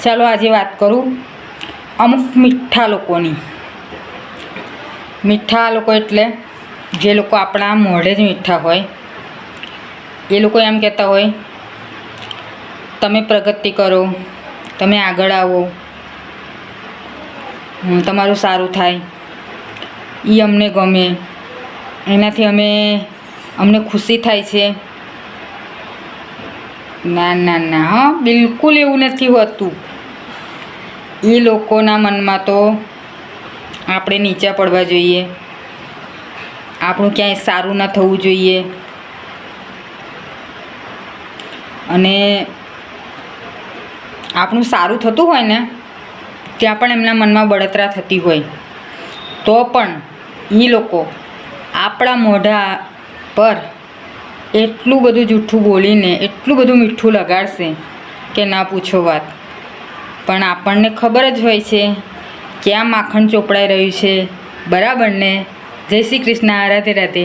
ચાલો આજે વાત કરું અમુક મીઠા લોકોની. મીઠા લોકો એટલે જે લોકો આપણા મોઢે જ મીઠા હોય. એ લોકો એમ કહેતા હોય તમે પ્રગતિ કરો, તમે આગળ આવો, તમારું સારું થાય, એ અમને ગમે, એનાથી અમને ખુશી થાય છે. ના ના ના, હા, બિલકુલ એવું નથી હોતું. એ લોકોના મનમાં તો આપણે નીચા પડવા જોઈએ, આપણું ક્યાંય સારું ન થવું જોઈએ. અને આપણું સારું થતું હોય ને ત્યાં પણ એમના મનમાં બળતરા થતી હોય તો પણ એ લોકો આપણા મોઢા પર એટલું બધું જૂઠું બોલીને એટલું બધું મીઠું લગાડશે કે ના પૂછો વાત. પણ આપણને ખબર જ હોય છે કે આ માખણ ચોપડાઈ રહ્યું છે. બરાબર ને? જય શ્રી કૃષ્ણ. રાધે રાધે.